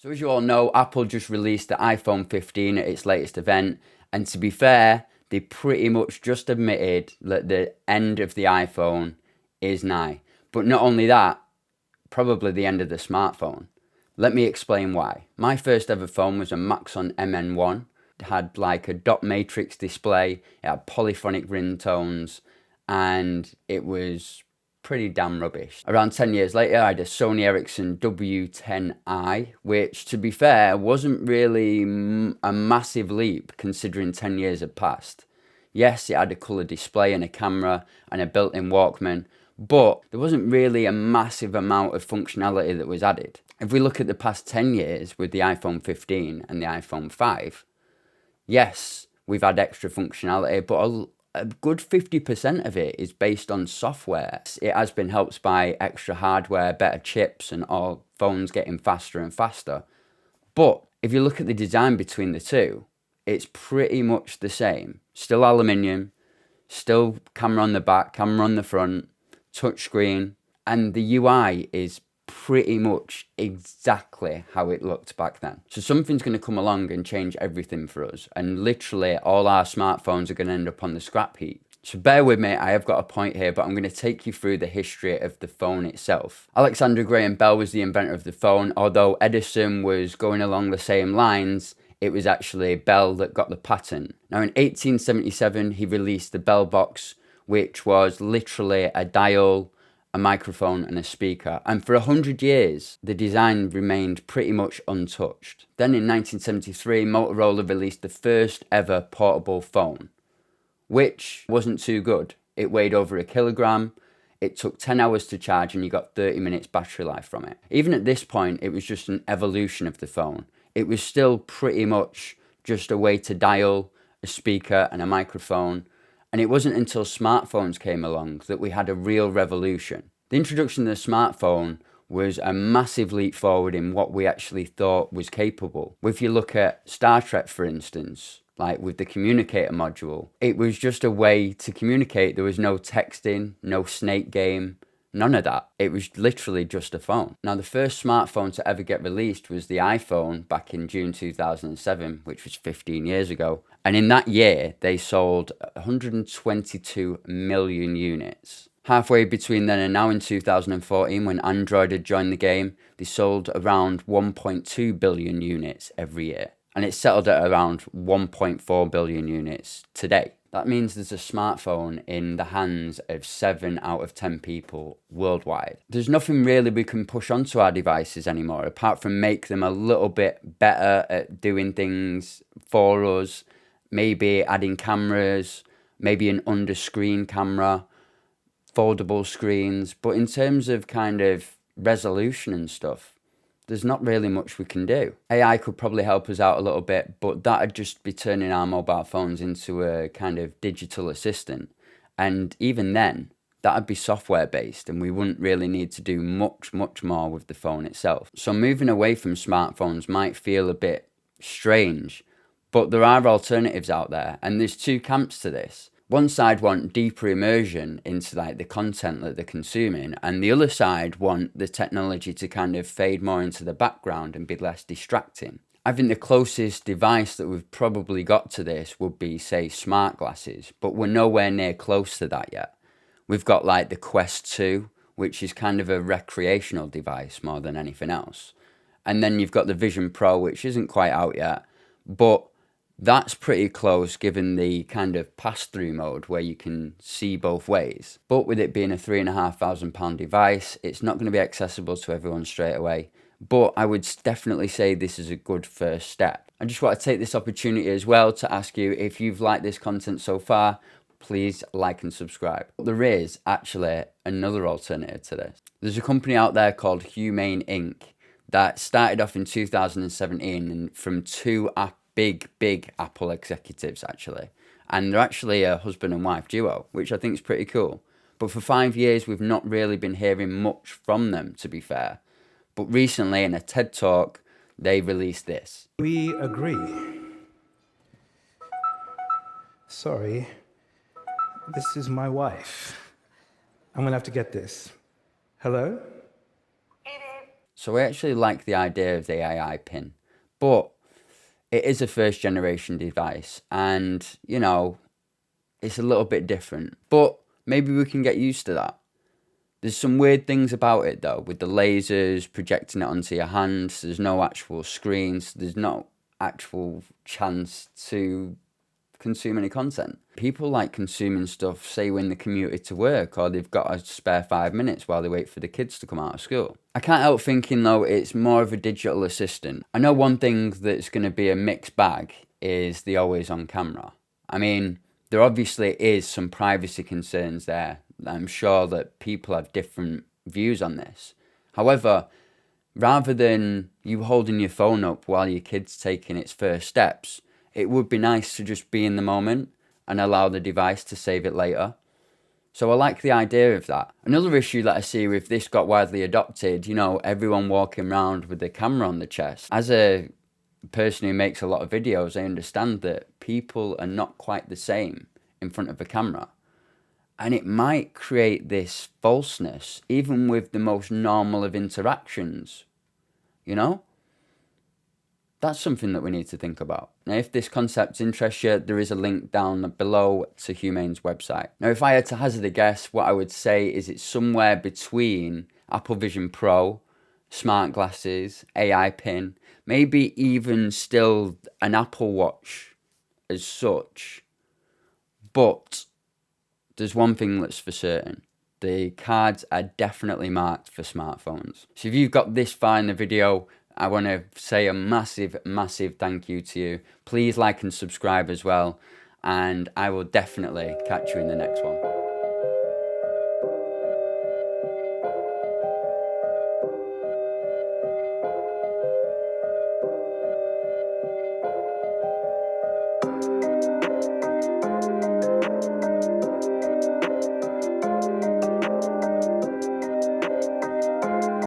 So as you all know, Apple just released the iPhone 15 at its latest event, and to be fair, they pretty much just admitted that the end of the iPhone is nigh. But not only that, probably the end of the smartphone. Let me explain why. My first ever phone was a Maxon MN1. It had like a dot matrix display, it had polyphonic ringtones, and it was pretty damn rubbish. Around 10 years later, I had a Sony Ericsson W10i, which, to be fair, wasn't really a massive leap considering 10 years had passed. Yes, it had a colour display and a camera and a built-in Walkman, but there wasn't really a massive amount of functionality that was added. If we look at the past 10 years with the iPhone 15 and the iPhone 5, yes, we've had extra functionality, but a good 50% of it is based on software. It has been helped by extra hardware, better chips, and all phones getting faster and faster. But if you look at the design between the two, it's pretty much the same. Still aluminium, still camera on the back, camera on the front, touchscreen, and the UI is pretty much exactly how it looked back then. So something's going to come along and change everything for us, and literally all our smartphones are going to end up on the scrap heap. So bear with me, I have got a point here, but I'm going to take you through the history of the phone itself. Alexander Graham Bell was the inventor of the phone. Although Edison was going along the same lines, it was actually Bell that got the patent. Now in 1877, he released the Bell box, which was literally a dial, a microphone and a speaker. And for 100 years, the design remained pretty much untouched. Then in 1973, Motorola released the first ever portable phone, which wasn't too good. It weighed over a kilogram, it took 10 hours to charge, and you got 30 minutes battery life from it. Even at this point, it was just an evolution of the phone. It was still pretty much just a way to dial, a speaker and a microphone. And it wasn't until smartphones came along that we had a real revolution. The introduction of the smartphone was a massive leap forward in what we actually thought was capable. If you look at Star Trek, for instance, like with the communicator module, it was just a way to communicate. There was no texting, no snake game, none of that. It was literally just a phone. Now, the first smartphone to ever get released was the iPhone back in June 2007, which was 15 years ago. And in that year, they sold 122 million units. Halfway between then and now in 2014, when Android had joined the game, they sold around 1.2 billion units every year. And it's settled at around 1.4 billion units today. That means there's a smartphone in the hands of 7 out of 10 people worldwide. There's nothing really we can push onto our devices anymore, apart from make them a little bit better at doing things for us, maybe adding cameras, maybe an under-screen camera, foldable screens. But in terms of kind of resolution and stuff, there's not really much we can do. AI could probably help us out a little bit, but that'd just be turning our mobile phones into a kind of digital assistant. And even then, that'd be software based, and we wouldn't really need to do much more with the phone itself. So moving away from smartphones might feel a bit strange, but there are alternatives out there, and there's two camps to this. One side want deeper immersion into like the content that they're consuming, and the other side want the technology to kind of fade more into the background and be less distracting. I think the closest device that we've probably got to this would be, say, smart glasses, but we're nowhere near close to that yet. We've got like the Quest 2, which is kind of a recreational device more than anything else. And then you've got the Vision Pro, which isn't quite out yet, but that's pretty close given the kind of pass-through mode where you can see both ways. But with it being a £3,500 device, it's not going to be accessible to everyone straight away. But I would definitely say this is a good first step. I just want to take this opportunity as well to ask you, if you've liked this content so far, please like and subscribe. There is actually another alternative to this. There's a company out there called HU.MA.NE Inc. that started off in 2017 and from two big Apple executives actually, and they're actually a husband and wife duo, which I think is pretty cool. But for 5 years we've not really been hearing much from them, to be fair. But recently in a TED talk they released this. We agree. Sorry, this is my wife. I'm gonna have to get this. Hello? So I actually like the idea of the AI pin, but it is a first generation device and, you know, it's a little bit different, but maybe we can get used to that. There's some weird things about it though, with the lasers projecting it onto your hands. There's no actual screens. There's no actual chance to consume any content. People like consuming stuff, say when they're commuting to work or they've got a spare 5 minutes while they wait for the kids to come out of school. I can't help thinking though it's more of a digital assistant. I know one thing that's going to be a mixed bag is the always on camera. I mean, there obviously is some privacy concerns there. I'm sure that people have different views on this. However, rather than you holding your phone up while your kid's taking its first steps, it would be nice to just be in the moment and allow the device to save it later. So I like the idea of that. Another issue that I see if this got widely adopted, you know, everyone walking around with the camera on the chest. As a person who makes a lot of videos, I understand that people are not quite the same in front of a camera. And it might create this falseness, even with the most normal of interactions, you know? That's something that we need to think about. Now, if this concept interests you, there is a link down below to HU.MA.NE's website. Now, if I had to hazard a guess, what I would say is it's somewhere between Apple Vision Pro, smart glasses, AI pin, maybe even still an Apple Watch as such. But there's one thing that's for certain. The cards are definitely marked for smartphones. So if you've got this far in the video, I want to say a massive, massive thank you to you. Please like and subscribe as well. And I will definitely catch you in the next one.